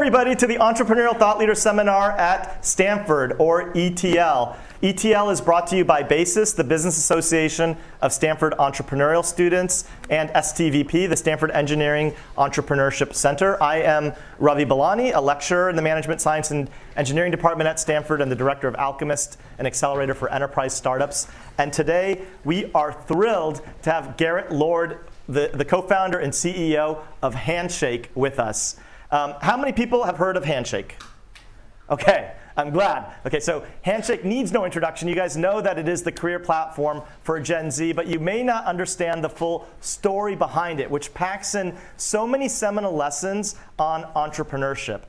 everybody, to the Entrepreneurial Thought Leader Seminar at Stanford, or ETL. ETL is brought to you by BASIS, the Business Association of Stanford Entrepreneurial Students, and STVP, the Stanford Engineering Entrepreneurship Center. I am Ravi Balani, a lecturer in the Management Science and Engineering Department at Stanford and the Director of Alchemist, an accelerator for enterprise startups. And today, we are thrilled to have Garrett Lord, the co-founder and CEO of Handshake, with us. How many people have heard of Handshake? Okay, I'm glad. Okay, so Handshake needs no introduction. You guys know that it is the career platform for Gen Z, but you may not understand the full story behind it, which packs in so many seminal lessons on entrepreneurship.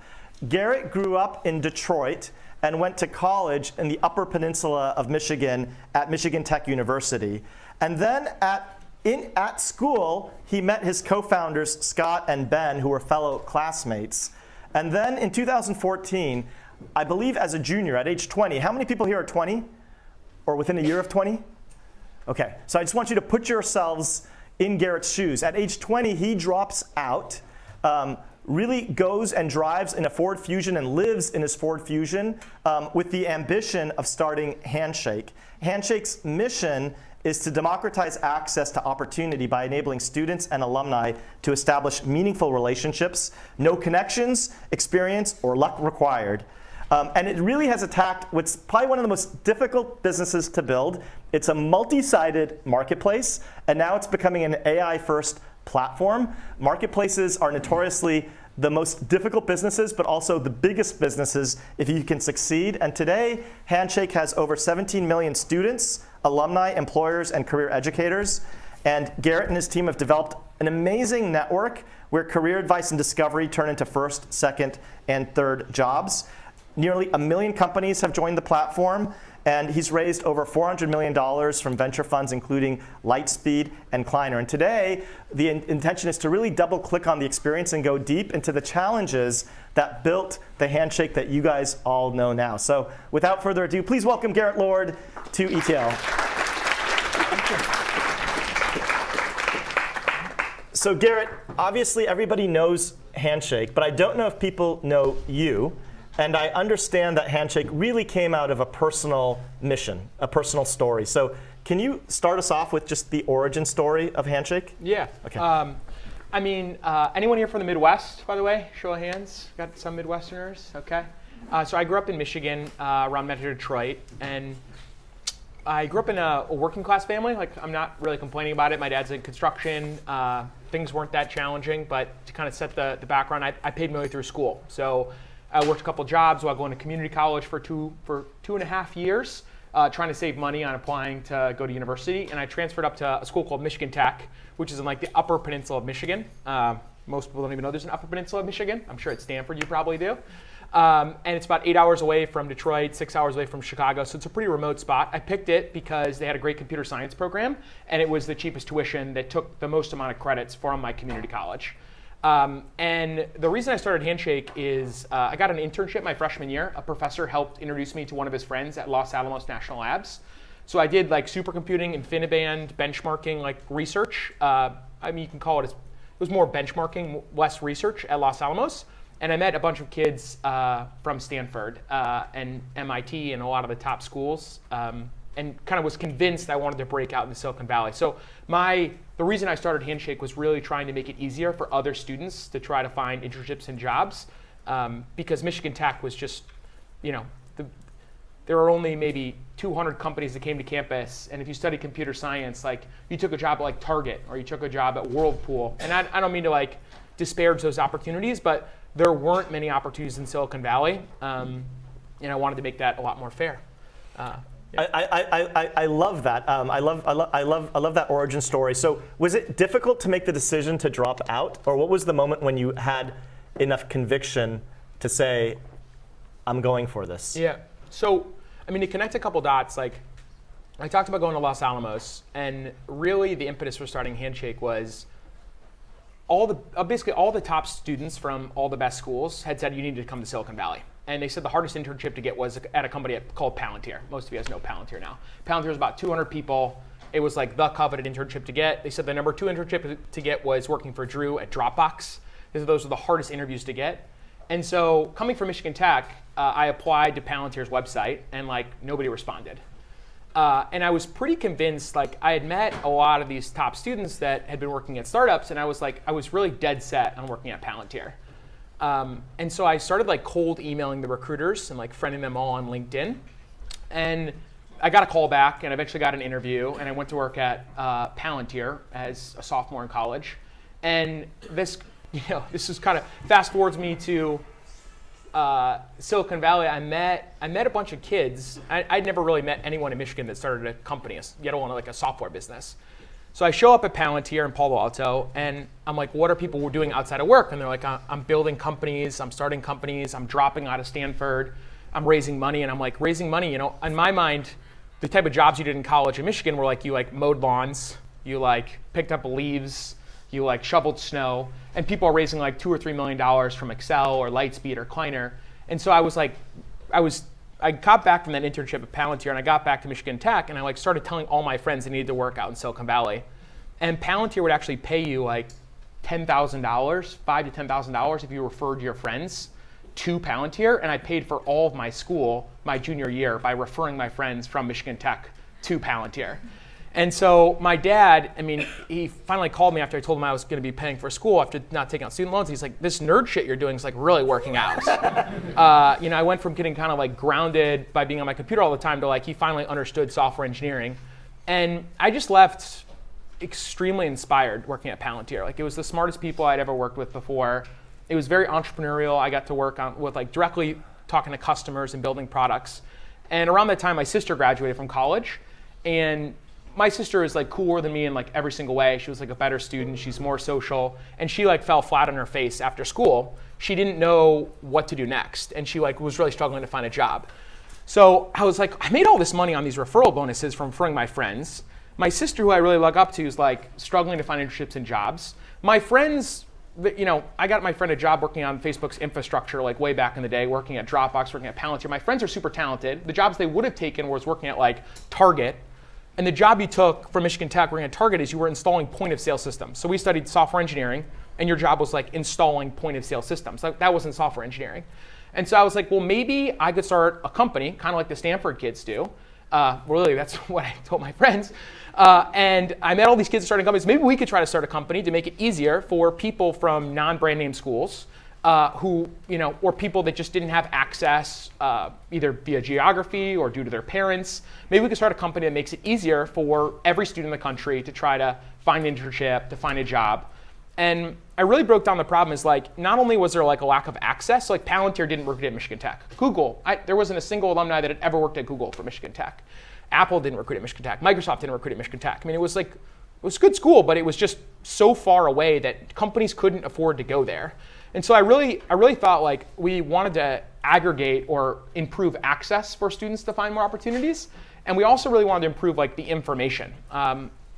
Garrett grew up in Detroit and went to college in the Upper Peninsula of Michigan at Michigan Tech University. And then at school, he met his co-founders, Scott and Ben, who were fellow classmates. And then in 2014, I believe as a junior at age 20, how many people here are 20? Or within a year of 20? Okay, so I just want you to put yourselves in Garrett's shoes. At age 20, he drops out, really goes and drives in a Ford Fusion and lives in his Ford Fusion with the ambition of starting Handshake. Handshake's mission is to democratize access to opportunity by enabling students and alumni to establish meaningful relationships, no connections, experience, or luck required. And it really has attacked what's probably one of the most difficult businesses to build. It's a multi-sided marketplace, and now it's becoming an AI-first platform. Marketplaces are notoriously the most difficult businesses, but also the biggest businesses if you can succeed. And today, Handshake has over 17 million students, alumni, employers, and career educators. And Garrett and his team have developed an amazing network where career advice and discovery turn into first, second, and third jobs. Nearly 1 million companies have joined the platform, and he's raised over $400 million from venture funds, including Lightspeed and Kleiner. And today, the intention is to really double click on the experience and go deep into the challenges that built the Handshake that you guys all know now. So without further ado, please welcome Garrett Lord to ETL. So Garrett, obviously everybody knows Handshake, but I don't know if people know you. And I understand that Handshake really came out of a personal mission, a personal story. So can you start us off with just the origin story of Handshake? Yeah. Okay. Anyone here from the Midwest, by the way? Show of hands. Got some Midwesterners? Okay. So I grew up in Michigan, around Metro Detroit. And I grew up in a working class family. Like, I'm not really complaining about it. My dad's in construction. Things weren't that challenging. But to kind of set the background, I paid my way through school. So I worked a couple jobs while going to community college for 2.5 years, trying to save money on applying to go to university. And I transferred up to a school called Michigan Tech, which is in like the Upper Peninsula of Michigan. Most people don't even know there's an Upper Peninsula of Michigan. I'm sure at Stanford you probably do. And it's about 8 hours away from Detroit, 6 hours away from Chicago. So it's a pretty remote spot. I picked it because they had a great computer science program, and it was the cheapest tuition that took the most amount of credits from my community college. And the reason I started Handshake is I got an internship my freshman year. A professor helped introduce me to one of his friends at Los Alamos National Labs. So I did like supercomputing, InfiniBand, benchmarking, like research. You can call it was more benchmarking, less research at Los Alamos. And I met a bunch of kids from Stanford and MIT and a lot of the top schools. And kind of was convinced I wanted to break out in the Silicon Valley. So the reason I started Handshake was really trying to make it easier for other students to try to find internships and jobs, because Michigan Tech was just, there were only maybe 200 companies that came to campus, and if you studied computer science, like you took a job at like Target or you took a job at Whirlpool, and I don't mean to like disparage those opportunities, but there weren't many opportunities in Silicon Valley, and I wanted to make that a lot more fair. I love that. I love that origin story. So was it difficult to make the decision to drop out, or what was the moment when you had enough conviction to say, I'm going for this? Yeah. So to connect a couple dots, like I talked about going to Los Alamos, and really the impetus for starting Handshake was basically all the top students from all the best schools had said you needed to come to Silicon Valley. And they said the hardest internship to get was at a company called Palantir. Most of you guys know Palantir now. Palantir was about 200 people. It was like the coveted internship to get. They said the number 2 internship to get was working for Drew at Dropbox. They said those were the hardest interviews to get. And so coming from Michigan Tech, I applied to Palantir's website, and like nobody responded. And I was pretty convinced, like I had met a lot of these top students that had been working at startups, and I was really dead set on working at Palantir. And so I started like cold emailing the recruiters and like friending them all on LinkedIn. And I got a call back and eventually got an interview, and I went to work at Palantir as a sophomore in college. And this is kind of fast forwards me to Silicon Valley. I met a bunch of kids. I'd never really met anyone in Michigan that started a company, yet alone like a software business. So I show up at Palantir in Palo Alto, and I'm like, what are people doing outside of work? And they're like, I'm building companies, I'm starting companies, I'm dropping out of Stanford, I'm raising money. And I'm like, raising money, in my mind, the type of jobs you did in college in Michigan were like, you like mowed lawns, you like picked up leaves, you like shoveled snow, and people are raising like $2 or $3 million from Excel or Lightspeed or Kleiner. And so I was like, I got back from that internship at Palantir, and I got back to Michigan Tech, and I like started telling all my friends they needed to work out in Silicon Valley. And Palantir would actually pay you like $10,000, $5,000 to $10,000 if you referred your friends to Palantir. And I paid for all of my school my junior year by referring my friends from Michigan Tech to Palantir. And so my dad, he finally called me after I told him I was going to be paying for school after not taking out student loans. He's like, this nerd shit you're doing is like really working out. I went from getting kind of like grounded by being on my computer all the time to like he finally understood software engineering. And I just left extremely inspired working at Palantir. Like it was the smartest people I'd ever worked with before. It was very entrepreneurial. I got to work with like directly talking to customers and building products. And around that time, my sister graduated from college, and my sister is like cooler than me in like every single way. She was like a better student. She's more social, and she like fell flat on her face after school. She didn't know what to do next, and she like was really struggling to find a job. So I was like, I made all this money on these referral bonuses from referring my friends. My sister, who I really look up to, is like struggling to find internships and jobs. My friends, I got my friend a job working on Facebook's infrastructure like way back in the day, working at Dropbox, working at Palantir. My friends are super talented. The jobs they would have taken was working at like Target. And the job you took from Michigan Tech working at Target is you were installing point of sale systems. So we studied software engineering, and your job was like installing point of sale systems. Like, that wasn't software engineering. And so I was like, well, maybe I could start a company, kind of like the Stanford kids do. Really, that's what I told my friends. And I met all these kids starting companies. Maybe we could try to start a company to make it easier for people from non-brand name schools or people that just didn't have access either via geography or due to their parents. Maybe we could start a company that makes it easier for every student in the country to try to find an internship, to find a job. And I really broke down the problem as like, not only was there like a lack of access, so like Palantir didn't recruit at Michigan Tech. Google, there wasn't a single alumni that had ever worked at Google from Michigan Tech. Apple didn't recruit at Michigan Tech. Microsoft didn't recruit at Michigan Tech. It was a good school, but it was just so far away that companies couldn't afford to go there. And so I really thought like we wanted to aggregate or improve access for students to find more opportunities. And we also really wanted to improve like the information.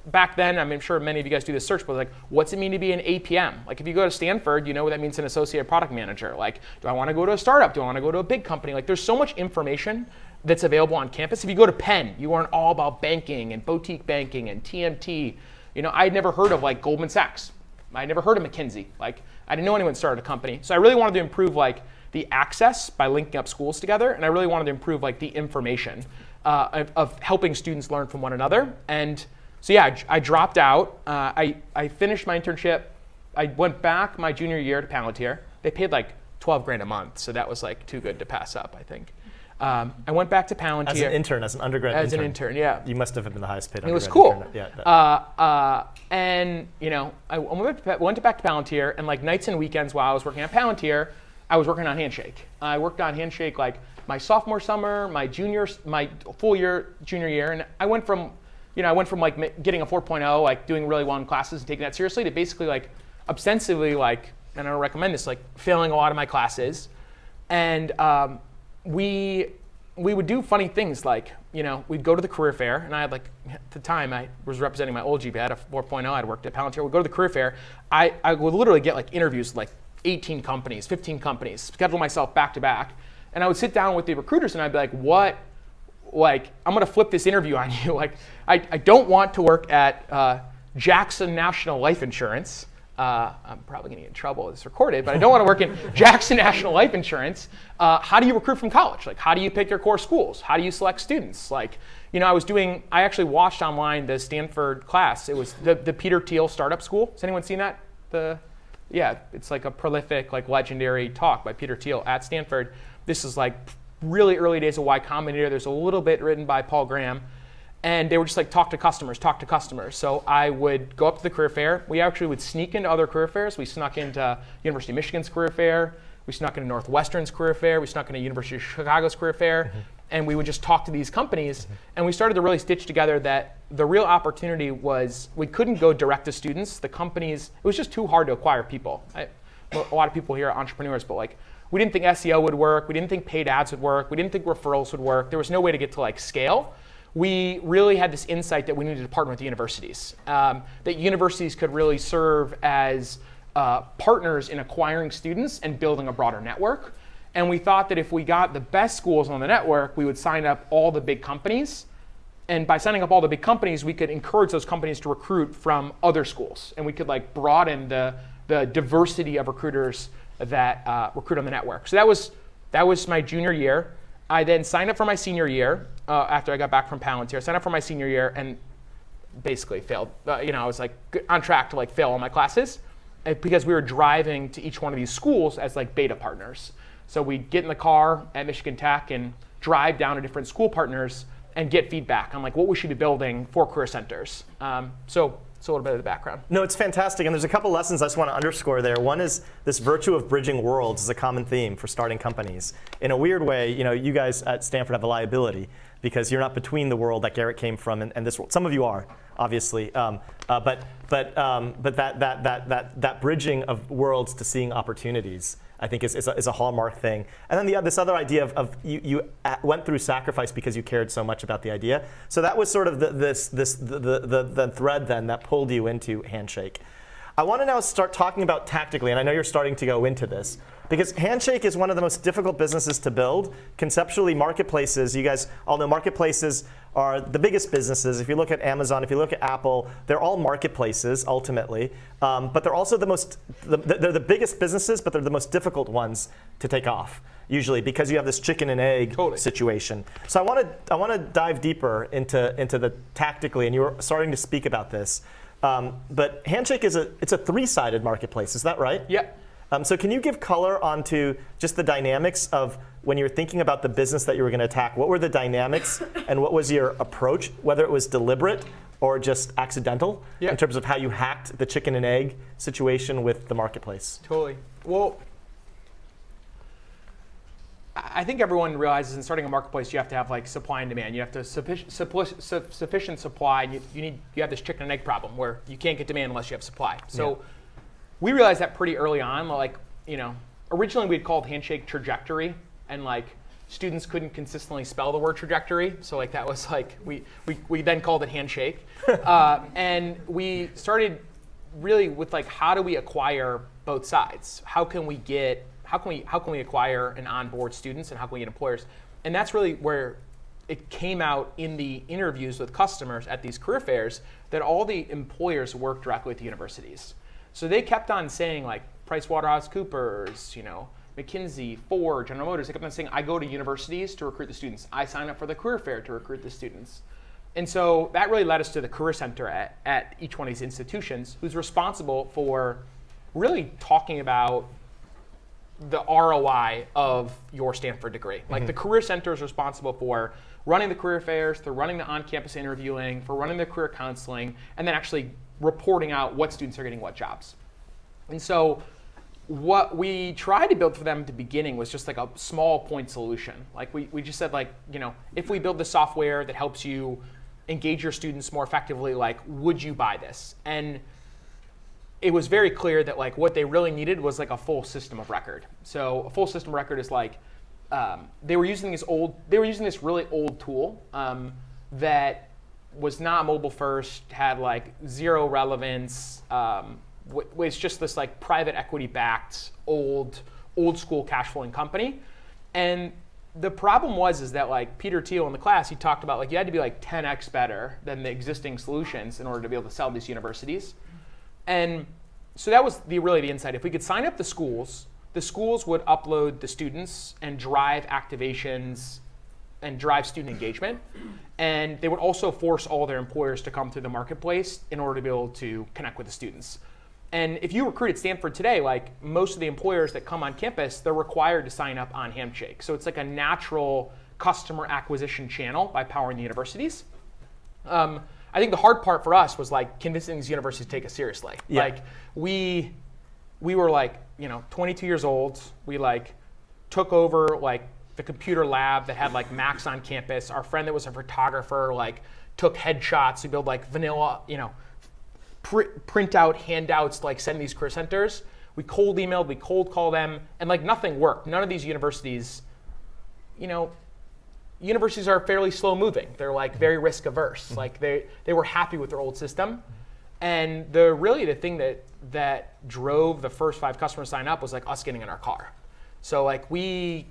Back then, I'm sure many of you guys do this search, but like, what's it mean to be an APM? Like if you go to Stanford, you know what that means, an associate product manager. Like, do I want to go to a startup? Do I want to go to a big company? Like there's so much information that's available on campus. If you go to Penn, you learn all about banking and boutique banking and TMT. I'd never heard of like Goldman Sachs. I'd never heard of McKinsey. Like I didn't know anyone started a company. So I really wanted to improve like the access by linking up schools together. And I really wanted to improve like the information of helping students learn from one another. And so yeah, I dropped out. I finished my internship. I went back my junior year to Palantir. They paid like $12,000 a month. So that was like too good to pass up, I think. I went back to Palantir. As an intern, as an undergrad intern. As an intern, yeah. You must have been the highest paid undergrad. It was cool. Intern. Yeah. I went back to Palantir, and like nights and weekends while I was working at Palantir, I was working on Handshake. I worked on Handshake like my sophomore summer, my full year, junior year, and I went from like getting a 4.0, like doing really well in classes and taking that seriously, to basically like ostensibly like, and I don't recommend this, like failing a lot of my classes. And we would do funny things like, we'd go to the career fair, and I had like, at the time I was representing my old GPA, I had a 4.0, I'd worked at Palantir. We'd go to the career fair. I would literally get like interviews with like 18 companies, 15 companies, schedule myself back to back. And I would sit down with the recruiters and I'd be like, I'm gonna flip this interview on you. Like, I don't want to work at Jackson National Life Insurance. I'm probably going to get in trouble if it's recorded, but I don't want to work in Jackson National Life Insurance. How do you recruit from college? Like, how do you pick your core schools? How do you select students? Like, you know, I actually watched online the Stanford class. It was the Peter Thiel Startup School. Has anyone seen that? Yeah, it's like a prolific, like legendary talk by Peter Thiel at Stanford. This is like really early days of Y Combinator. There's a little bit written by Paul Graham. And they were just like, talk to customers. So I would go up to the career fair. We actually would sneak into other career fairs. We snuck into University of Michigan's career fair. We snuck into Northwestern's career fair. We snuck into University of Chicago's career fair. Mm-hmm. And we would just talk to these companies. Mm-hmm. And we started to really stitch together that the real opportunity was we couldn't go direct to students. The companies, it was just too hard to acquire people. A lot of people here are entrepreneurs, but like, we didn't think SEO would work. We didn't think paid ads would work. We didn't think referrals would work. There was no way to get to like scale. We really had this insight that we needed to partner with the universities, that universities could really serve as partners in acquiring students and building a broader network. And we thought that if we got the best schools on the network, we would sign up all the big companies. And by signing up all the big companies, we could encourage those companies to recruit from other schools. And we could like broaden the diversity of recruiters that recruit on the network. So that was my junior year. I then signed up for my senior year after I got back from Palantir. I signed up for my senior year and basically failed. I was like on track to like fail all my classes because we were driving to each one of these schools as like beta partners. So we'd get in the car at Michigan Tech and drive down to different school partners and get feedback on like what we should be building for career centers. So it's a little bit of the background. No, it's fantastic. And there's a couple lessons I just want to underscore there. One is this virtue of bridging worlds is a common theme for starting companies. In a weird way, you guys at Stanford have a liability because you're not between the world that Garrett came from and this world. Some of you are, obviously, but that bridging of worlds to seeing opportunities, I think, is a hallmark thing. And then this other idea of you went through sacrifice because you cared so much about the idea. So that was sort of the thread then that pulled you into Handshake. I want to now start talking about tactically, and I know you're starting to go into this, because Handshake is one of the most difficult businesses to build. Conceptually, marketplaces, you guys all know marketplaces are the biggest businesses. If you look at Amazon, if you look at Apple, they're all marketplaces ultimately. But they're also they're the biggest businesses, but they're the most difficult ones to take off, usually, because you have this chicken and egg situation. So I want to dive deeper into the tactically, and you were starting to speak about this. But Handshake it's a three-sided marketplace, is that right? Yeah. So can you give color onto just the dynamics of when you were thinking about the business that you were going to attack? What were the dynamics and what was your approach, whether it was deliberate or just accidental, in terms of how you hacked the chicken and egg situation with the marketplace? Totally. Well, I think everyone realizes in starting a marketplace, you have to have like supply and demand. You have to sufficient supply. And you have this chicken and egg problem where you can't get demand unless you have supply. So we realized that pretty early on. Like, originally we'd called Handshake trajectory, and like students couldn't consistently spell the word trajectory. So like that was like we then called it Handshake, and we started really with like how do we acquire both sides? How can we acquire and onboard students, and how can we get employers? And that's really where it came out in the interviews with customers at these career fairs that all the employers work directly with the universities. So they kept on saying like PricewaterhouseCoopers, McKinsey, Ford, General Motors, they kept on saying, I go to universities to recruit the students. I sign up for the career fair to recruit the students. And so that really led us to the career center at each one of these institutions, who's responsible for really talking about the ROI of your Stanford degree. Like the career center is responsible for running the career fairs, for running the on-campus interviewing, for running the career counseling, and then actually reporting out what students are getting what jobs. And so what we tried to build for them at the beginning was just like a small point solution. Like we just said like, if we build the software that helps you engage your students more effectively, like, would you buy this? And it was very clear that like what they really needed was like a full system of record. So a full system of record is like, they were using this really old tool that was not mobile first, had like zero relevance, was just this like private equity backed old school cash flowing company. And the problem is that like Peter Thiel in the class, he talked about like you had to be like 10x better than the existing solutions in order to be able to sell these universities. And so that was really the insight. If we could sign up the schools would upload the students and drive activations and drive student engagement. And they would also force all their employers to come through the marketplace in order to be able to connect with the students. And if you recruit at Stanford today, like most of the employers that come on campus, they're required to sign up on Handshake. So it's like a natural customer acquisition channel by powering the universities. I think the hard part for us was like convincing these universities to take us seriously. Yeah. Like we were like, 22 years old. We like took over like the computer lab that had like Macs on campus. Our friend that was a photographer like took headshots. We built like vanilla, print out handouts, like send these career centers. We cold emailed, we cold called them, and like nothing worked. None of these universities, universities are fairly slow moving. They're like very risk averse. Like they were happy with their old system. And the thing that drove the first 5 customers to sign up was like us getting in our car. So like we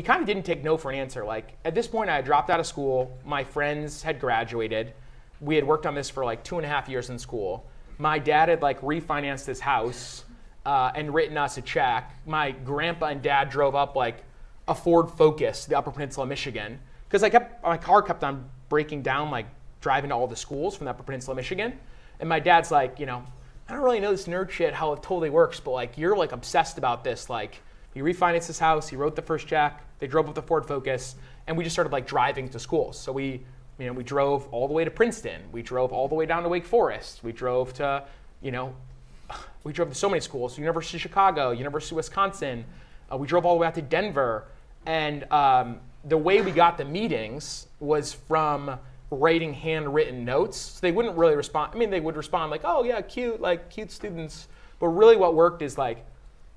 kind of didn't take no for an answer. Like at this point I had dropped out of school. My friends had graduated. We had worked on this for like 2.5 years in school. My dad had like refinanced his house and written us a check. My grandpa and dad drove up like a Ford Focus to the Upper Peninsula of Michigan. Because my car kept on breaking down, like driving to all the schools from the Upper Peninsula of Michigan. And my dad's like, I don't really know this nerd shit, how it totally works, but like you're like obsessed about this. Like he refinanced his house, he wrote the first check, they drove up the Ford Focus, and we just started like driving to schools. So we drove all the way to Princeton. We drove all the way down to Wake Forest. We drove to, so many schools. University of Chicago, University of Wisconsin. We drove all the way out to Denver. And the way we got the meetings was from writing handwritten notes. So they wouldn't really respond. I mean, they would respond like, oh yeah, cute students. But really what worked is like,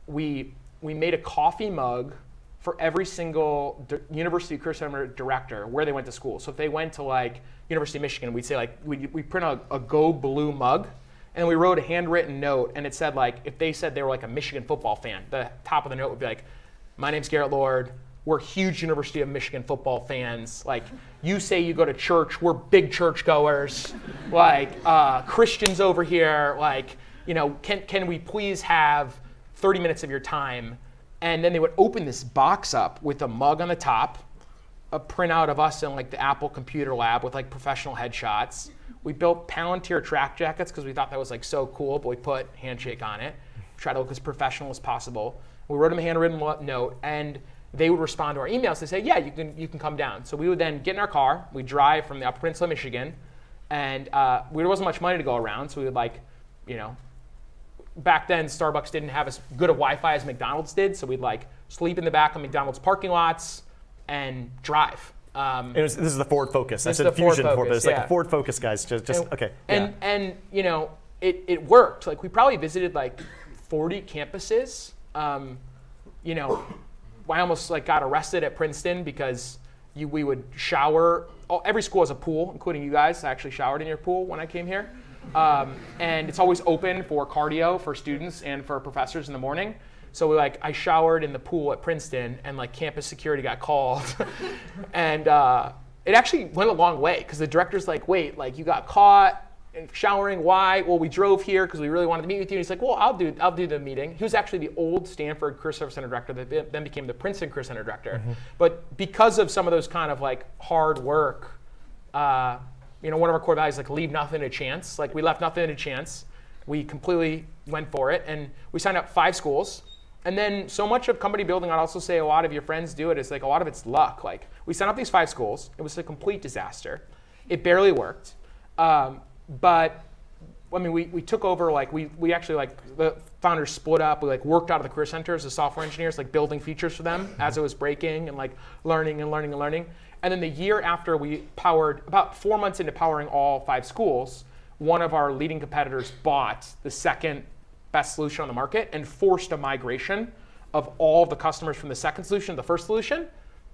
we made a coffee mug for every single University Career Center director where they went to school. So if they went to like University of Michigan, we'd say like, we print a Go Blue mug, and we wrote a handwritten note, and it said like, if they said they were like a Michigan football fan, the top of the note would be like, my name's Garrett Lord, we're huge University of Michigan football fans. Like, you say you go to church, we're big church goers. Like, Christians over here, like, can we please have 30 minutes of your time? And then they would open this box up with a mug on the top, a printout of us in like the Apple computer lab with like professional headshots. We built Palantir track jackets because we thought that was like so cool, but we put Handshake on it. Try to look as professional as possible. We wrote them a handwritten note, and they would respond to our emails to say, yeah, you can come down. So we would then get in our car, we'd drive from the Upper Peninsula of Michigan, and there wasn't much money to go around, so we would like, back then Starbucks didn't have as good a Wi-Fi as McDonald's did, so we'd like sleep in the back of McDonald's parking lots and drive. This is the Ford Focus. I This is said the Ford Fusion Ford, but Focus, it's like yeah. a Ford Focus, guys. Okay. And it worked. Like we probably visited like 40 campuses. I almost like got arrested at Princeton because we would shower. Every school has a pool, including you guys. I actually showered in your pool when I came here. And it's always open for cardio for students and for professors in the morning. So I showered in the pool at Princeton, and like campus security got called. And it actually went a long way because the director's like, wait, like you got caught showering, why? Well, we drove here because we really wanted to meet with you. And he's like, well, I'll do the meeting. He was actually the old Stanford Career Service Center director that then became the Princeton Career Center director. Mm-hmm. But because of some of those kind of like hard work, one of our core values is like leave nothing to chance. Like we left nothing to chance. We completely went for it, and we signed up 5 schools. And then so much of company building, I'd also say a lot of your friends do it, is like a lot of it's luck. Like we signed up these 5 schools. It was a complete disaster. It barely worked. But I mean, we took over, like we actually like the founders split up. We like worked out of the career centers as software engineers, like building features for them as it was breaking and like learning. And then the year after we powered, about 4 months into powering all 5 schools, one of our leading competitors bought the second best solution on the market and forced a migration of all of the customers from the second solution to the first solution.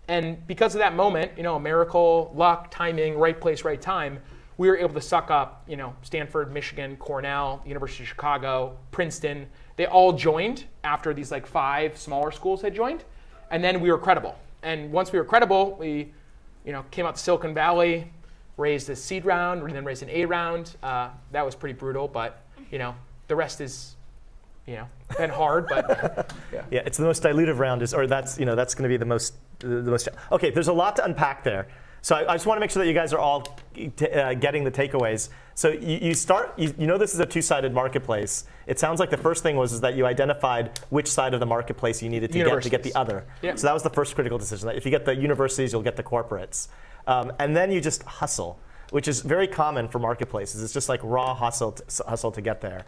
And because of that moment, a miracle, luck, timing, right place, right time, we were able to suck up, Stanford, Michigan, Cornell, University of Chicago, Princeton. They all joined after these like 5 smaller schools had joined. And then we were credible. And once we were credible, we came out to Silicon Valley, raised a seed round, and then raised an A round. That was pretty brutal, but the rest is been hard, but yeah. Yeah, it's the most dilutive round, that's going to be the most. Okay, there's a lot to unpack there. So I just want to make sure that you guys are all getting the takeaways. So you start, this is a two-sided marketplace. It sounds like the first thing was that you identified which side of the marketplace you needed to get the other. Yep. So that was the first critical decision. That if you get the universities, you'll get the corporates. And then you just hustle, which is very common for marketplaces. It's just like raw hustle to get there.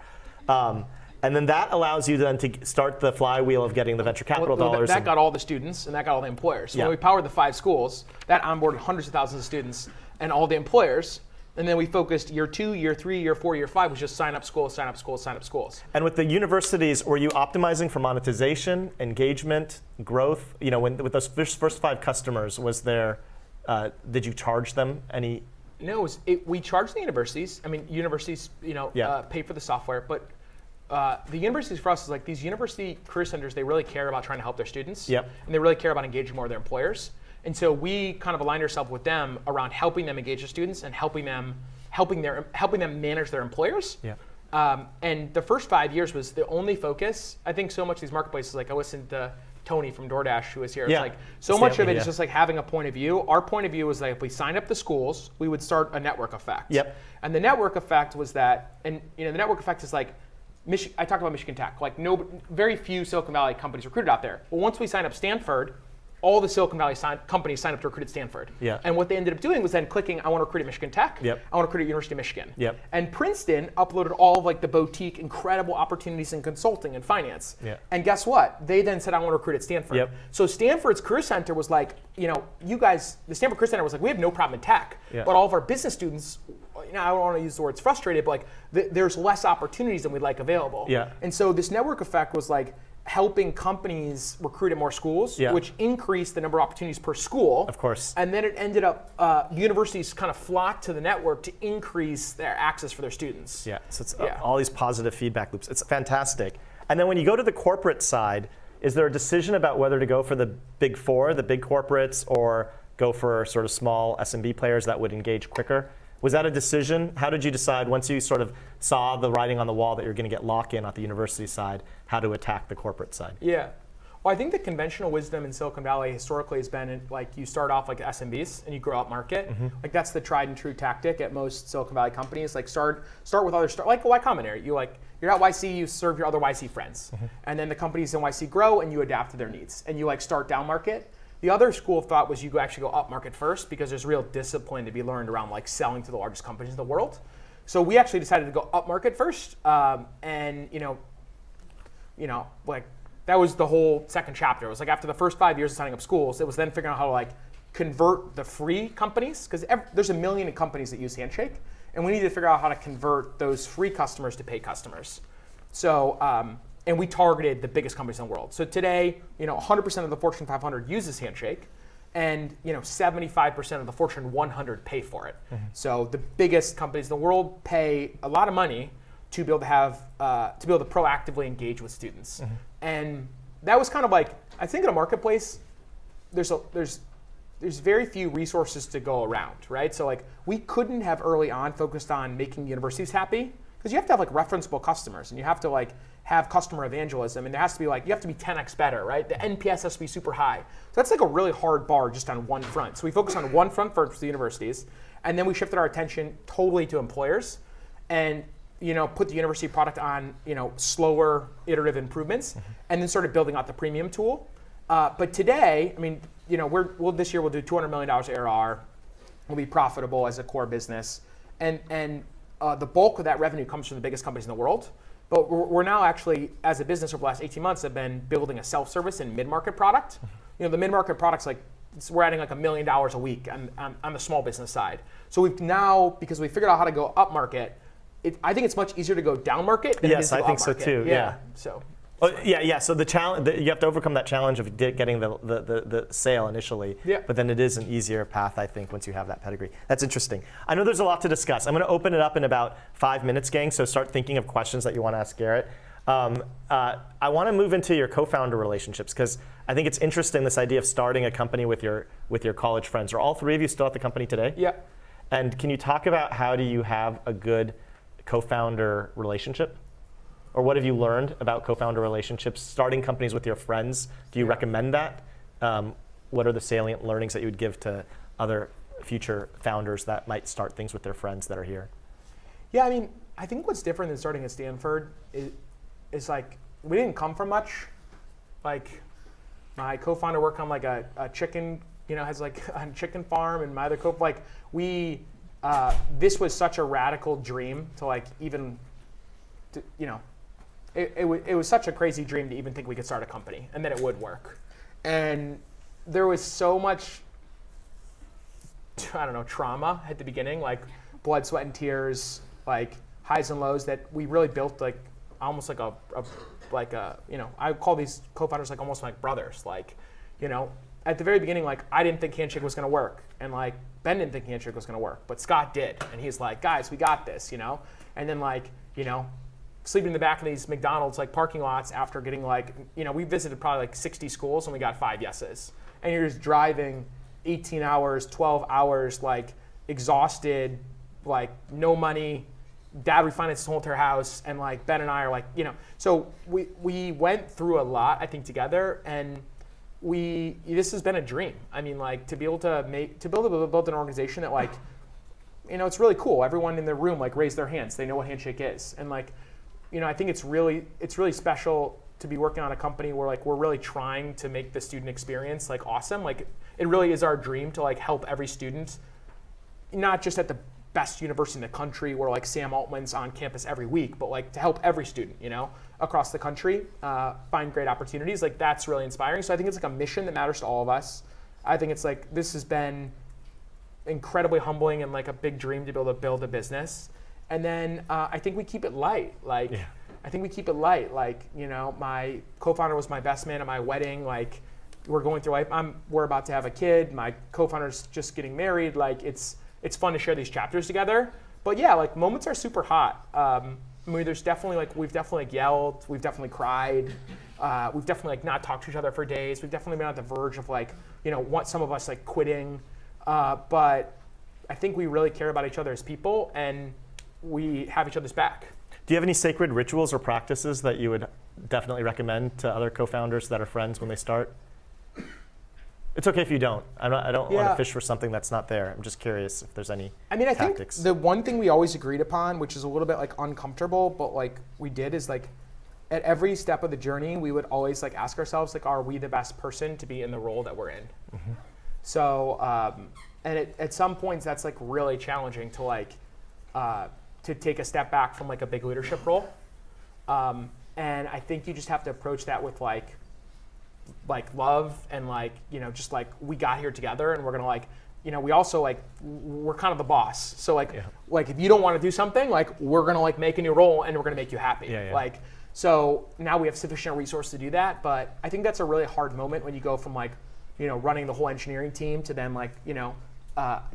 And then that allows you then to start the flywheel of getting the venture capital dollars. That got all the students and that got all the employers. So yeah. when we powered the 5 schools, that onboarded hundreds of thousands of students and all the employers. And then we focused year 2, year 3, year 4, year 5 was just sign up schools, sign up schools, sign up schools. And with the universities, were you optimizing for monetization, engagement, growth? With those first 5 customers, did you charge them any? No, we charged the universities. I mean, universities, pay for the software, but the universities for us is like these university career centers, they really care about trying to help their students. Yep. And they really care about engaging more of their employers. And so we kind of aligned ourselves with them around helping them engage their students and helping them manage their employers. Yeah. And the first 5 years was the only focus. I think so much of these marketplaces, like I listened to Tony from DoorDash who was here. Yeah. It's like so much of it is just like having a point of view. Our point of view was that if we signed up the schools, we would start a network effect. Yep. And the network effect was that, and the network effect is like, I talked about Michigan Tech. Like very few Silicon Valley companies recruited out there. Well, once we signed up Stanford, all the Silicon Valley companies signed up to recruit at Stanford. Yeah. And what they ended up doing was then clicking, I want to recruit at Michigan Tech. Yep. I want to recruit at University of Michigan. Yep. And Princeton uploaded all of like the boutique, incredible opportunities in consulting and finance. Yeah. And guess what? They then said, I want to recruit at Stanford. Yep. So Stanford's Career Center was like, you guys, the Stanford Career Center was like, we have no problem in tech, Yeah. but all of our business students, I don't want to use the words frustrated, but like there's less opportunities than we'd like available. Yeah. And so this network effect was like helping companies recruit at more schools, Yeah. which increased the number of opportunities per school. Of course. And then it ended up, universities kind of flocked to the network to increase their access for their students. Yeah, so it's all these positive feedback loops. It's fantastic. And then when you go to the corporate side, is there a decision about whether to go for the big 4, the big corporates, or go for sort of small SMB players that would engage quicker? Was that a decision? How did you decide once you sort of saw the writing on the wall that you're going to get lock-in at the university side, how to attack the corporate side? Yeah. Well, I think the conventional wisdom in Silicon Valley historically has been like you start off like SMBs and you grow up market. Mm-hmm. Like that's the tried and true tactic at most Silicon Valley companies. Like start with other like Y Combinator. You're at YC, you serve your other YC friends, mm-hmm. and then the companies in YC grow and you adapt to their needs and you like start down market. The other school of thought was you actually go up market first because there's real discipline to be learned around like selling to the largest companies in the world. So we actually decided to go up market first, and like that was the whole second chapter. It was like after the first 5 years of signing up schools, it was then figuring out how to like convert the free companies because there's a million companies that use Handshake, and we needed to figure out how to convert those free customers to paid customers. So. And we targeted the biggest companies in the world. So today, 100% of the Fortune 500 uses Handshake, and 75% of the Fortune 100 pay for it. Mm-hmm. So the biggest companies in the world pay a lot of money to be able to have to be able to proactively engage with students. Mm-hmm. And that was kind of like, I think in a marketplace, there's very few resources to go around, right? So like we couldn't have early on focused on making universities happy because you have to have like referenceable customers and you have to like have customer evangelism, and there has to be like, you have to be 10x better, right? The NPS has to be super high. So that's like a really hard bar just on one front. So we focus on one front first for the universities, and then we shifted our attention totally to employers and put the university product on slower iterative improvements, mm-hmm. and then started building out the premium tool. But today, I mean, this year we'll do $200 million ARR. We'll be profitable as a core business, and the bulk of that revenue comes from the biggest companies in the world. But we're now actually, as a business over the last 18 months, have been building a self-service and mid-market product. The mid-market product's like, we're adding like $1 million a week on the small business side. So we've now, because we figured out how to go up market, I think it's much easier to go down market than it is to go up market. Yes, I think so too, yeah. So. So the challenge, you have to overcome that challenge of getting the sale initially, yeah. But then it is an easier path, I think, once you have that pedigree. That's interesting. I know there's a lot to discuss. I'm going to open it up in about 5 minutes, gang, so start thinking of questions that you want to ask Garrett. I want to move into your co-founder relationships, because I think it's interesting, this idea of starting a company with your college friends. Are all 3 of you still at the company today? Yeah. And can you talk about how do you have a good co-founder relationship? or what have you learned about co-founder relationships, starting companies with your friends? Do you recommend that? What are the salient learnings that you would give to other future founders that might start things with their friends that are here? Yeah, I mean, I think what's different than starting at Stanford is like, we didn't come from much. Like, my co-founder worked on like a chicken, has like a chicken farm, and my other like this was such a radical dream to like even, it was such a crazy dream to even think we could start a company and that it would work. And there was so much, trauma at the beginning, like blood, sweat, and tears, like highs and lows, that we really built like almost like I call these co-founders like almost like brothers. Like, at the very beginning, like I didn't think Handshake was gonna work, and like Ben didn't think Handshake was gonna work, but Scott did, and he's like, guys, we got this, And then like, sleeping in the back of these McDonald's like parking lots after getting like, we visited probably like 60 schools and we got 5 yeses. And you're just driving 18 hours, 12 hours, like exhausted, like no money. Dad refinanced his whole entire house, and like Ben and I are like, so we went through a lot, I think, together, and this has been a dream. I mean, like to build an organization that like, it's really cool. Everyone in the room like raised their hands. They know what Handshake is, and like, I think it's really special to be working on a company where like we're really trying to make the student experience like awesome. Like it really is our dream to like help every student, not just at the best university in the country where like Sam Altman's on campus every week, but like to help every student, across the country find great opportunities. Like that's really inspiring. So I think it's like a mission that matters to all of us. I think it's like, this has been incredibly humbling and like a big dream to be able to build a business. And then I think we keep it light. Like, yeah. I think we keep it light. Like, my co-founder was my best man at my wedding. Like, we're going through life. We're about to have a kid. My co-founder's just getting married. Like, it's fun to share these chapters together. But yeah, like moments are super hot. There's definitely like, we've definitely like yelled. We've definitely cried. We've definitely like not talked to each other for days. We've definitely been on the verge of like, some of us like quitting. But I think we really care about each other as people, and we have each other's back. Do you have any sacred rituals or practices that you would definitely recommend to other co-founders that are friends when they start? It's okay if you don't. I don't want to fish for something that's not there. I'm just curious if there's any tactics. Think the one thing we always agreed upon, which is a little bit like uncomfortable, but like we did, is like at every step of the journey, we would always like ask ourselves, like, are we the best person to be in the role that we're in? Mm-hmm. So, and at some points that's like really challenging to like, to take a step back from like a big leadership role. And I think you just have to approach that with like love and like, just like we got here together and we're gonna like, we also like, we're kind of the boss. So like, like if you don't want to do something, like we're gonna like make a new role and we're gonna make you happy. Like, so now we have sufficient resource to do that. But I think that's a really hard moment when you go from like, running the whole engineering team to then like,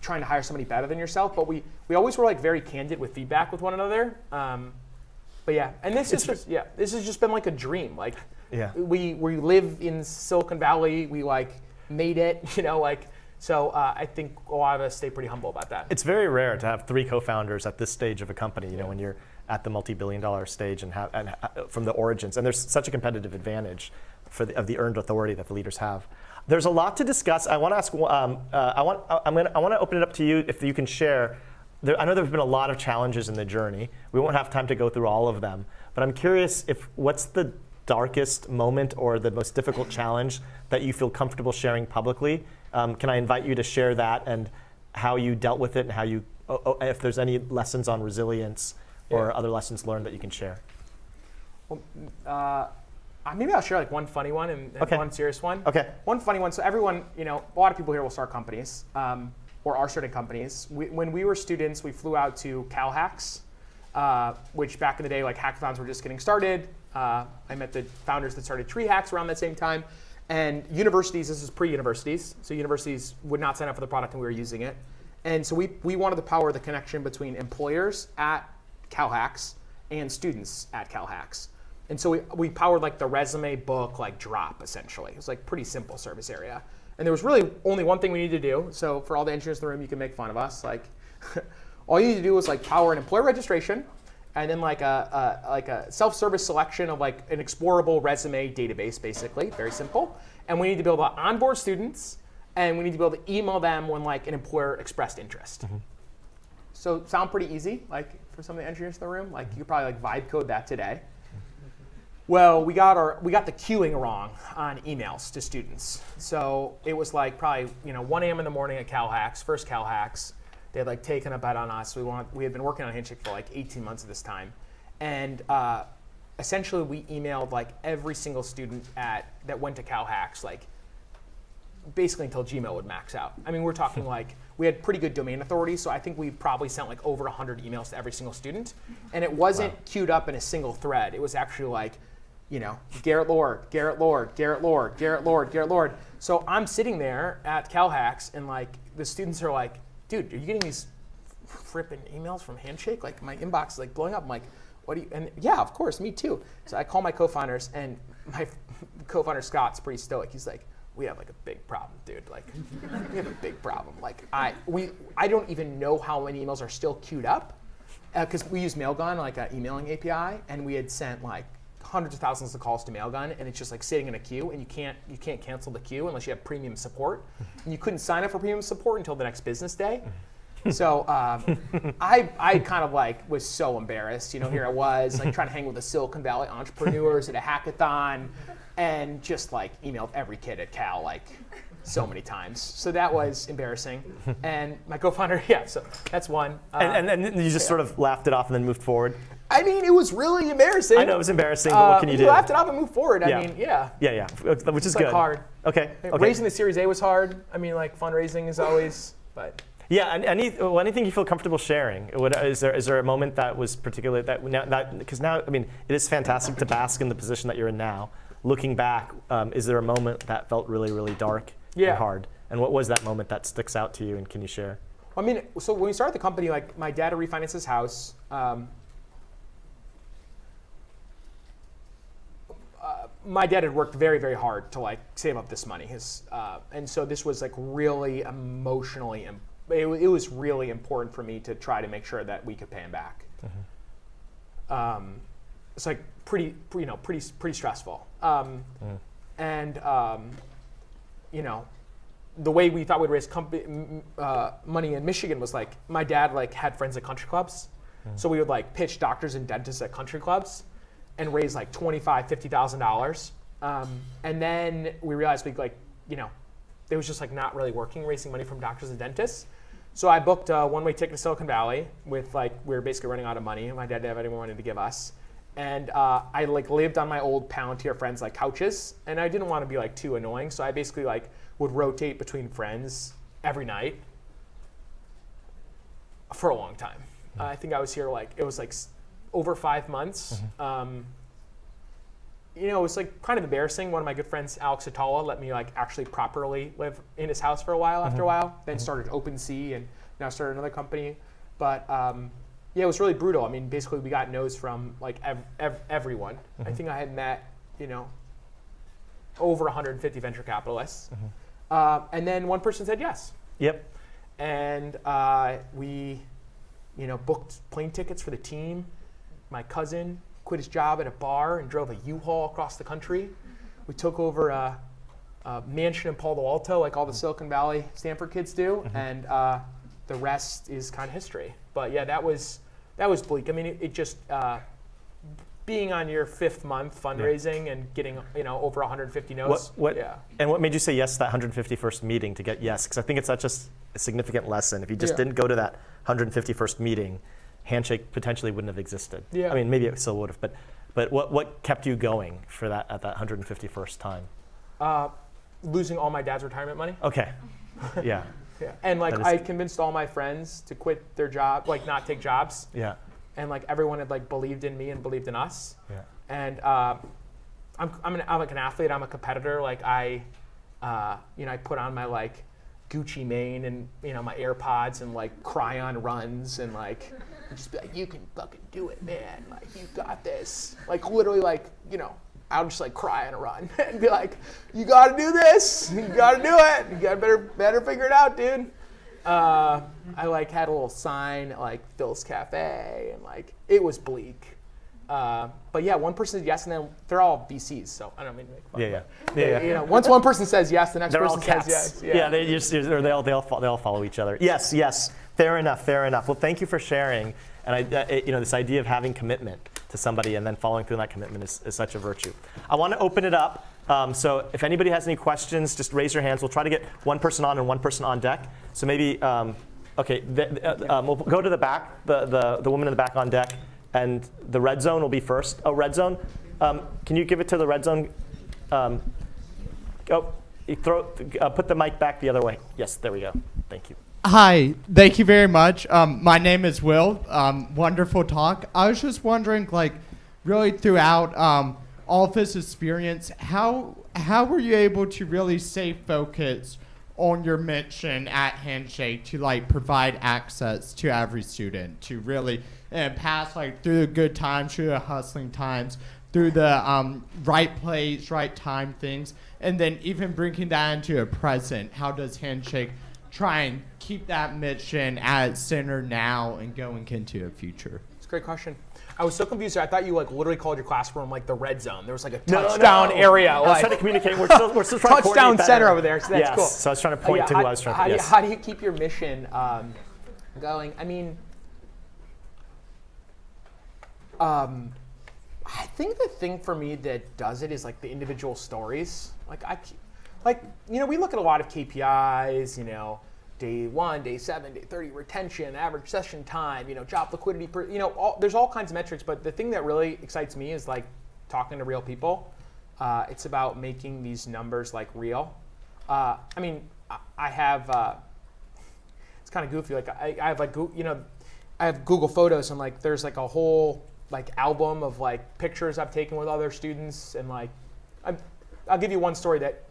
trying to hire somebody better than yourself. But we always were like very candid with feedback with one another. But yeah, and this has just been like a dream. Like we live in Silicon Valley. We like made it, so I think a lot of us stay pretty humble about that. It's very rare to have 3 co-founders at this stage of a company, when you're at the multi-billion-dollar stage and from the origins. And there's such a competitive advantage of the earned authority that the leaders have. There's a lot to discuss. I want to ask. I want to open it up to you if you can share. I know there have been a lot of challenges in the journey. We won't have time to go through all of them, but I'm curious what's the darkest moment or the most difficult challenge that you feel comfortable sharing publicly. Can I invite you to share that and how you dealt with it, and how you, if there's any lessons on resilience or other lessons learned that you can share? Well, maybe I'll share like one funny one and one serious one. Okay. One funny one. So everyone, a lot of people here will start companies or are starting companies. When we were students, we flew out to CalHacks, which back in the day, like hackathons were just getting started. I met the founders that started TreeHacks around that same time. And universities, this is pre-universities, so universities would not sign up for the product and we were using it. And so we wanted to power the connection between employers at CalHacks and students at CalHacks. And so we powered like the resume book like drop, essentially. It was like pretty simple service area. And there was really only one thing we needed to do. So for all the engineers in the room, you can make fun of us. Like all you need to do was like power an employer registration and then like a self-service selection of like an explorable resume database, basically, very simple. And we need to be able to onboard students, and we need to be able to email them when like an employer expressed interest. So sound pretty easy, like for some of the engineers in the room, like you could probably like vibe code that today. Well, we got the queuing wrong on emails to students. So it was like probably 1 a.m. in the morning at CalHacks, first CalHacks. They had like taken a bet on us. We had been working on Handshake for like 18 months at this time, and essentially we emailed like every single student that went to CalHacks, like basically until Gmail would max out. I mean, we're talking like we had pretty good domain authority, so I think we probably sent like over 100 emails to every single student, and it wasn't queued up in a single thread. It was actually like, Garrett Lord, Garrett Lord, Garrett Lord, Garrett Lord, Garrett Lord. So I'm sitting there at CalHacks, and like the students are like, dude, are you getting these frippin' emails from Handshake? Like my inbox is like blowing up. I'm like, what do you? And yeah, of course, me too. So I call my co-founders, and my co-founder Scott's pretty stoic. He's like, we have like a big problem, dude. Like, we have a big problem. Like, I don't even know how many emails are still queued up, because we use Mailgun, like an emailing API, and we had sent like hundreds of thousands of calls to Mailgun, and it's just like sitting in a queue, and you can't cancel the queue unless you have premium support, and you couldn't sign up for premium support until the next business day. So I kind of like was so embarrassed. Here I was like trying to hang with the Silicon Valley entrepreneurs at a hackathon, and just like emailed every kid at Cal like so many times. So that was embarrassing. And my co-founder, so that's one. And you just sort of laughed it off and then moved forward? I mean, it was really embarrassing. I know it was embarrassing, but what can you do? We laughed it off and moved forward. Yeah. I mean, yeah. Yeah, which is It's like good. hard. Okay. Raising the Series A was hard. I mean, like fundraising is always, but. Yeah, and anything you feel comfortable sharing. Is there a moment that was particularly because now I mean it is fantastic to bask in the position that you're in now. Looking back, is there a moment that felt really, really dark and hard? And what was that moment that sticks out to you, and can you share? I mean, so when we started the company, like my dad had refinanced his house. My dad had worked very, very hard to like save up this money. And so this was like really emotionally. It was really important for me to try to make sure that we could pay him back. It's like pretty stressful. And the way we thought we'd raise money in Michigan was like my dad like had friends at country clubs, so we would like pitch doctors and dentists at country clubs, and raise like $25,000-$50,000. And then we realized it was just like not really working raising money from doctors and dentists. So I booked a one-way ticket to Silicon Valley with we were basically running out of money. My dad didn't have any more money to give us. And I like lived on my old Palantir friends' like couches, and I didn't want to be like too annoying. So I basically like would rotate between friends every night for a long time. I think I was here it was like over 5 months. It was like kind of embarrassing. One of my good friends, Alex Atala, let me like actually properly live in his house for a while after a while. Then started OpenSea, and now started another company. But it was really brutal. I mean, basically we got no's from like everyone. I think I had met, over 150 venture capitalists. And then one person said yes. Yep. And we, booked plane tickets for the team. My cousin quit his job at a bar and drove a U-Haul across the country. We took over a mansion in Palo Alto, like all the Silicon Valley Stanford kids do, and the rest is kind of history. But yeah, that was bleak. I mean, it just being on your 5th month fundraising and getting over 150 no's. And what made you say yes to that 151st meeting to get yes? Because I think it's such a significant lesson. If you just didn't go to that 151st meeting, Handshake potentially wouldn't have existed. I mean, maybe it still would have, but what kept you going for that at that 151st time? Losing all my dad's retirement money. Okay. Yeah. And like I convinced all my friends to quit their job, like not take jobs. Yeah. And like everyone had like believed in me and believed in us. Yeah. And I'm like an athlete. I'm a competitor. Like I put on my like Gucci mane and my AirPods and like cry on runs and like just be like, you can fucking do it, man. Like you got this. Like literally like I would just like cry on a run and be like, you gotta do this. You gotta do it. You gotta better figure it out, dude. I like had a little sign at like Phil's Cafe, and like it was bleak. But yeah, one person said yes, and then they're all VCs, so I don't mean to make fun. Yeah. You know, once one person says yes, the next They're person all cats. says yes. They all follow each other. Yes. Fair enough. Well, thank you for sharing. And this idea of having commitment to somebody and then following through on that commitment is such a virtue. I want to open it up. So if anybody has any questions, just raise your hands. We'll try to get one person on and one person on deck. So maybe, we'll go to the back, the woman in the back on deck, and the red zone will be first. Oh, red zone. Can you give it to the red zone? Put the mic back the other way. Yes, there we go. Thank you. Hi, thank you very much. My name is Will. Wonderful talk. I was just wondering, like, really throughout all of this experience, how were you able to really stay focused on your mission at Handshake to like provide access to every student, to really pass like through the good times, through the hustling times, through the right place, right time things, and then even bringing that into a present? How does Handshake try and keep that mission at center now and going into a future? It's a great question. I was so confused. I thought you like literally called your classroom like the red zone. There was like a touchdown area. I was trying to communicate. We're still trying to touchdown center over there. So that's cool. So I was trying to point to who I was trying to. Yes. How do you keep your mission going? I mean, I think the thing for me that does it is like the individual stories. We look at a lot of KPIs. Day 1, day 7, day 30, retention, average session time, job liquidity, there's all kinds of metrics, but the thing that really excites me is like talking to real people. It's about making these numbers like real. I have, it's kind of goofy. Like I have like, I have Google Photos, and like there's like a whole like album of like pictures I've taken with other students, and like, I'll give you one story that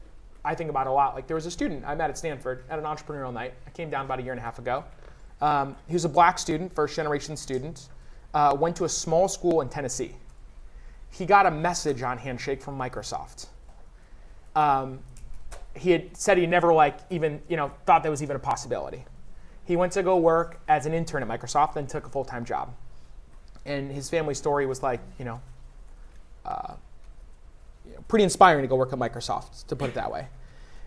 I think about a lot. Like there was a student I met at Stanford at an entrepreneurial night. I came down about a year and a half ago. He was a black student, first generation student, went to a small school in Tennessee. He got a message on Handshake from Microsoft. He had said he never thought that was even a possibility. He went to go work as an intern at Microsoft, then took a full-time job. And his family story was like, pretty inspiring to go work at Microsoft, to put it that way.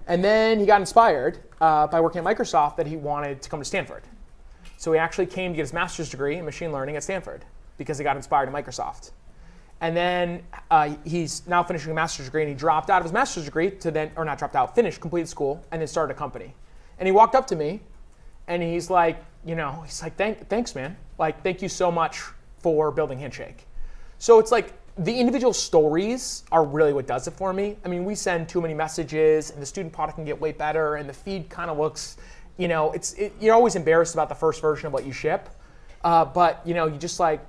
And then he got inspired by working at Microsoft that he wanted to come to Stanford. So he actually came to get his master's degree in machine learning at Stanford because he got inspired at Microsoft. And then he's now finishing a master's degree, and he dropped out of his master's degree finished, completed school, and then started a company. And he walked up to me, and he's like, thanks, man. Like, thank you so much for building Handshake. So it's like, the individual stories are really what does it for me. I mean, we send too many messages, and the student product can get way better, and the feed kind of looks, you're always embarrassed about the first version of what you ship, but you just like,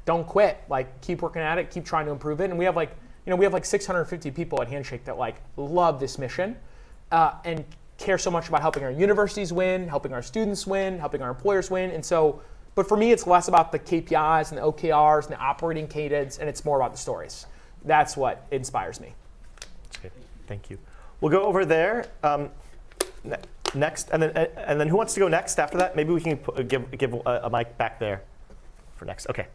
don't quit. Like, keep working at it, keep trying to improve it. And we have like 650 people at Handshake that like love this mission and care so much about helping our universities win, helping our students win, helping our employers win, and so. But for me, it's less about the KPIs and the OKRs and the operating cadence, and it's more about the stories. That's what inspires me. Okay, thank you. We'll go over there next, and then who wants to go next after that? Maybe we can give a mic back there for next. Okay,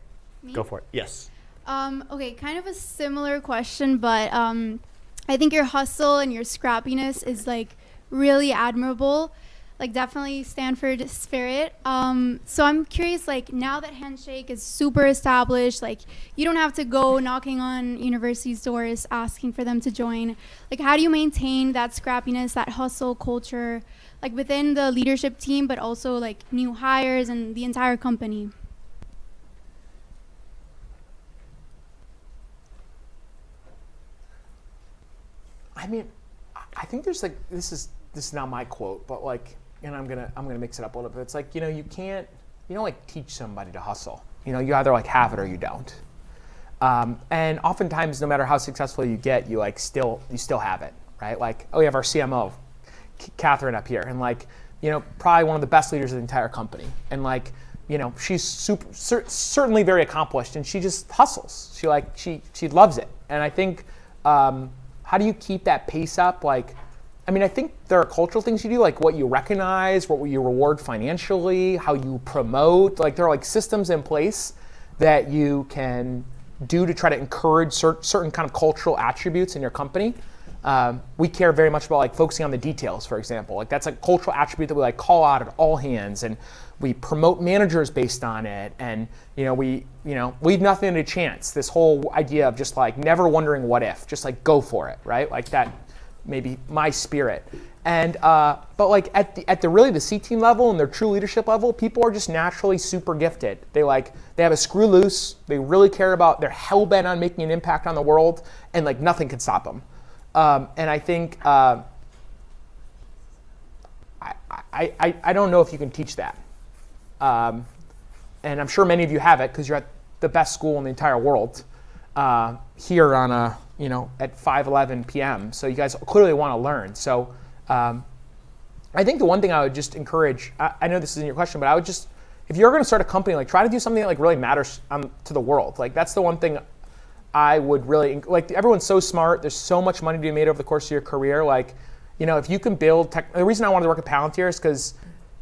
Me? Go for it. Yes. Okay, kind of a similar question, but I think your hustle and your scrappiness is like really admirable. Like definitely Stanford spirit. So I'm curious, like now that Handshake is super established, like you don't have to go knocking on universities' doors asking for them to join. Like how do you maintain that scrappiness, that hustle culture, like within the leadership team, but also like new hires and the entire company? I mean, I think there's like, this is not my quote, but like, and I'm gonna mix it up a little bit. It's like, you don't like teach somebody to hustle. You either like have it or you don't. And oftentimes, no matter how successful you get, you still have it, right? Like, we have our CMO, Catherine, up here, and like, probably one of the best leaders of the entire company. And like, she's certainly very accomplished, and she just hustles. She loves it. And I think, how do you keep that pace up? Like, I mean, I think there are cultural things you do, like what you recognize, what you reward financially, how you promote. Like there are like systems in place that you can do to try to encourage certain kind of cultural attributes in your company. We care very much about like focusing on the details, for example. Like that's a cultural attribute that we like call out at all hands, and we promote managers based on it. And we leave nothing to chance. This whole idea of just like never wondering what if, just like go for it, right? Like that. Maybe my spirit. And but like at the really the C team level and their true leadership level, people are just naturally super gifted. They have a screw loose. They really care about. They're hell bent on making an impact on the world, and like nothing can stop them. And I think I don't know if you can teach that. And I'm sure many of you have it because you're at the best school in the entire world here on at 5:11 p.m. So you guys clearly want to learn. So I think the one thing I would just encourage, I know this isn't your question, but I would just, if you're going to start a company, like try to do something that like really matters to the world. Like that's the one thing I would really, like everyone's so smart. There's so much money to be made over the course of your career. Like, if you can build the reason I wanted to work at Palantir is because,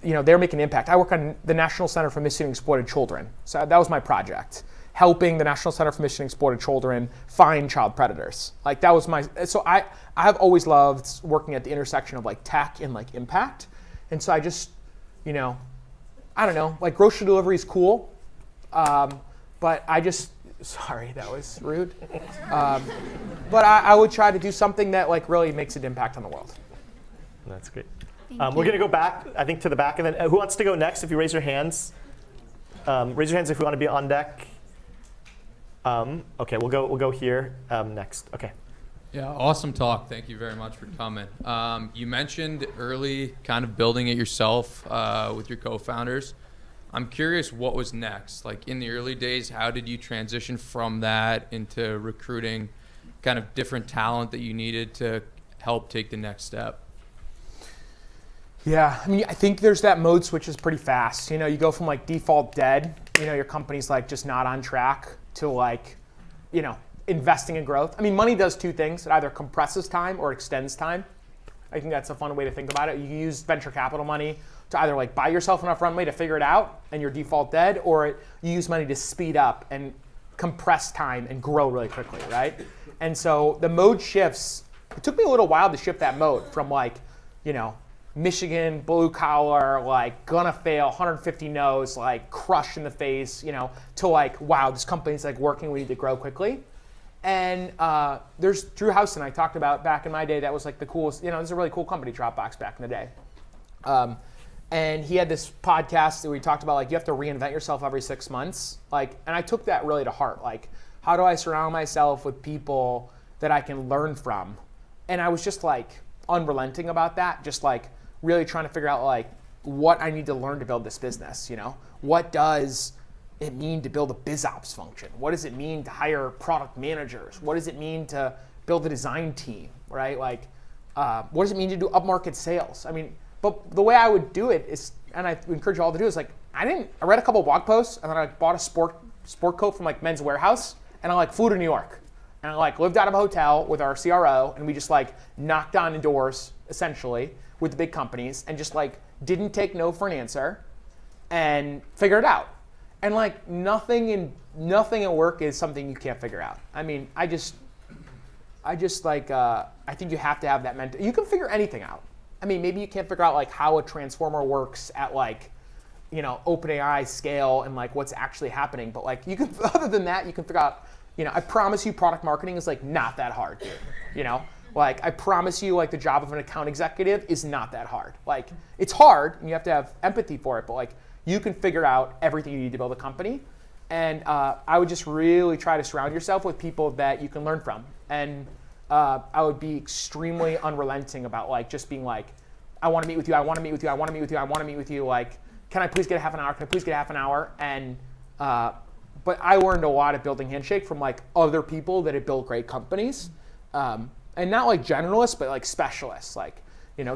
they're making an impact. I work on the National Center for Missing and Exploited Children. So that was my project. Helping the National Center for Missing and Exploited Children find child predators. Like that was so I have always loved working at the intersection of like tech and like impact. And so I just, I don't know, like grocery delivery is cool. But I just, sorry, that was rude. But I would try to do something that like really makes an impact on the world. That's great. Thank We're you. going to go back, I think, to the back. And then who wants to go next? If you raise your hands. Raise your hands if you want to be on deck. Okay, we'll go here next. Okay. Yeah, awesome talk. Thank you very much for coming. You mentioned early kind of building it yourself with your co-founders. I'm curious what was next. Like in the early days, how did you transition from that into recruiting kind of different talent that you needed to help take the next step? Yeah, I mean, I think there's that mode switch is pretty fast. You go from like default dead, your company's like just not on track to like, investing in growth. I mean, money does two things. It either compresses time or extends time. I think that's a fun way to think about it. You use venture capital money to either like buy yourself enough runway to figure it out and you're default dead, or you use money to speed up and compress time and grow really quickly, right? And so the mode shifts. It took me a little while to shift that mode from like, Michigan, blue collar, like gonna fail, 150 no's, like crushed in the face, to like, wow, this company's like working, we need to grow quickly. And there's Drew Houston I talked about back in my day. That was like the coolest, this is a really cool company, Dropbox, back in the day. And he had this podcast that we talked about, like you have to reinvent yourself every 6 months. Like, and I took that really to heart. Like, how do I surround myself with people that I can learn from? And I was just like unrelenting about that, just like really trying to figure out like what I need to learn to build this business. What does it mean to build a biz ops function? What does it mean to hire product managers? What does it mean to build a design team, right? Like, what does it mean to do upmarket sales? I mean, but the way I would do it is, and I encourage you all to do, is like, I read a couple blog posts and then I bought a sport coat from like Men's Warehouse and I like flew to New York and I like lived out of a hotel with our CRO and we just like knocked on doors essentially with the big companies and just like didn't take no for an answer and figured it out. And like nothing at work is something you can't figure out. I mean, I just like, I think you have to have that mental, you can figure anything out. I mean, maybe you can't figure out like how a transformer works at like, OpenAI scale and like what's actually happening. But like you can, other than that, you can figure out, I promise you product marketing is like not that hard, dude. Like I promise you like the job of an account executive is not that hard. Like it's hard and you have to have empathy for it, but like you can figure out everything you need to build a company. And I would just really try to surround yourself with people that you can learn from. And I would be extremely unrelenting about like just being like, I want to meet with you, I want to meet with you, I want to meet with you, I want to meet with you. Like, can I please get a half an hour? Can I please get a half an hour? And but I learned a lot at building Handshake from like other people that had built great companies. And not like generalists, but like specialists, like,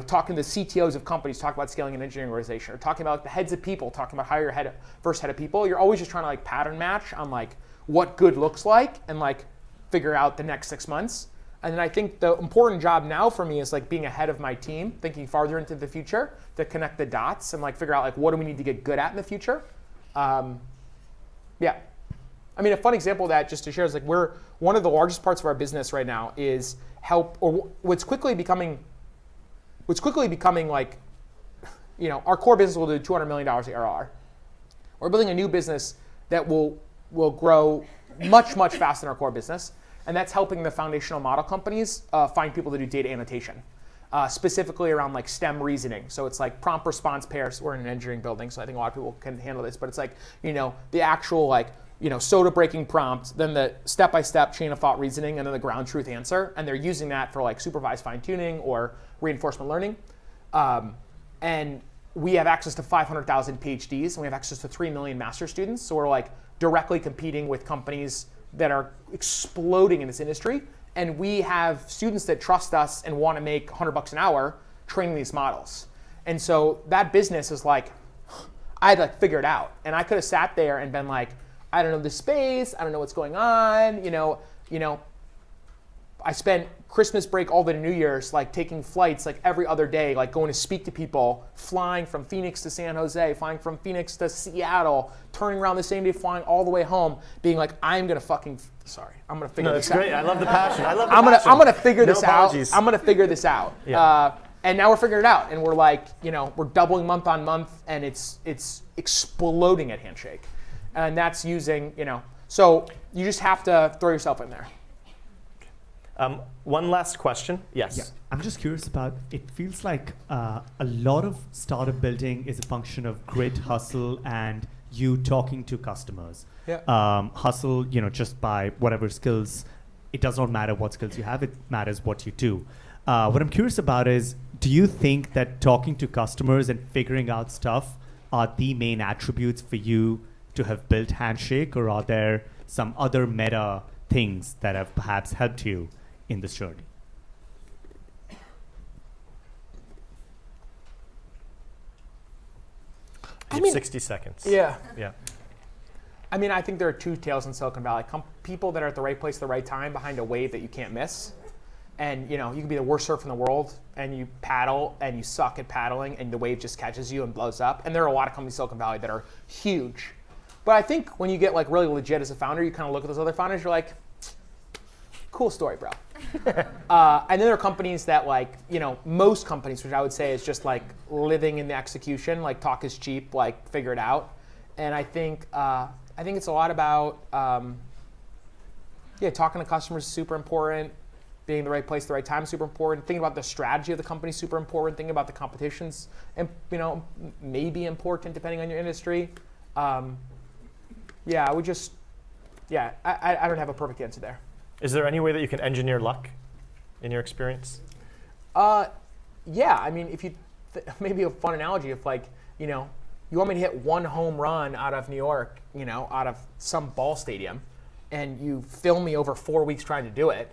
talking to CTOs of companies, talking about scaling an engineering organization, or talking about the heads of people, talking about how your first head of people. You're always just trying to like pattern match on like what good looks like and like figure out the next 6 months. And then I think the important job now for me is like being ahead of my team, thinking farther into the future to connect the dots and like figure out like what do we need to get good at in the future. Yeah. I mean, a fun example of that, just to share, is like we're one of the largest parts of our business right now is what's quickly becoming like, our core business will do $200 million ARR. We're building a new business that will grow much, much faster than our core business. And that's helping the foundational model companies find people to do data annotation, specifically around like STEM reasoning. So it's like prompt response pairs. We're in an engineering building, so I think a lot of people can handle this. But it's like, the actual like, soda breaking prompt, then the step-by-step chain of thought reasoning, and then the ground truth answer. And they're using that for like supervised fine tuning or reinforcement learning. And we have access to 500,000 PhDs, and we have access to 3 million master students. So we're like directly competing with companies that are exploding in this industry. And we have students that trust us and want to make $100 an hour training these models. And so that business is like, I had to like figure it out. And I could have sat there and been like, I don't know this space, I don't know what's going on, I spent Christmas break all the New Year's like taking flights like every other day, like going to speak to people, flying from Phoenix to San Jose, flying from Phoenix to Seattle, turning around the same day, flying all the way home, being like, I'm gonna figure this out. No, that's great. I love the passion. I'm gonna figure this out. I'm gonna figure this out. Yeah. And now we're figuring it out, and we're like, we're doubling month on month, and it's exploding at Handshake, and that's using, so you just have to throw yourself in there. One last question. Yes. Yeah, I'm just curious about, it feels like a lot of startup building is a function of grit, hustle, and you talking to customers. Yeah. Hustle, just by whatever skills, it does not matter what skills you have, it matters what you do. What I'm curious about is, do you think that talking to customers and figuring out stuff are the main attributes for you to have built Handshake, or are there some other meta things that have perhaps helped you in this journey? I mean, 60 seconds. Yeah. Yeah. I mean, I think there are two tales in Silicon Valley. People that are at the right place at the right time behind a wave that you can't miss. And you can be the worst surfer in the world, and you paddle, and you suck at paddling, and the wave just catches you and blows up. And there are a lot of companies in Silicon Valley that are huge. But I think when you get like really legit as a founder, you kind of look at those other founders, you're like, cool story, bro. And then there are companies that like, most companies, which I would say is just like living in the execution, like talk is cheap, like figure it out. And I think it's a lot about, talking to customers is super important. Being in the right place at the right time is super important. Thinking about the strategy of the company is super important. Thinking about the competitions, and maybe important depending on your industry. I don't have a perfect answer there. Is there any way that you can engineer luck in your experience? Yeah, I mean, if you maybe a fun analogy, if like, you want me to hit one home run out of New York, out of some ball stadium, and you film me over 4 weeks trying to do it,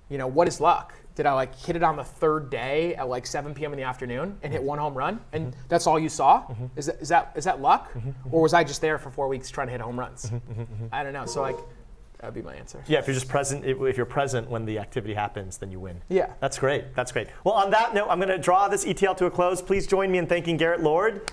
what is luck? Did I like hit it on the third day at like 7 p.m. in the afternoon and hit one home run, and that's all you saw? Is that luck, or was I just there for 4 weeks trying to hit home runs? I don't know. So like, that would be my answer. Yeah, if you're just present, if you're present when the activity happens, then you win. Yeah. That's great. That's great. Well, on that note, I'm going to draw this ETL to a close. Please join me in thanking Garrett Lord.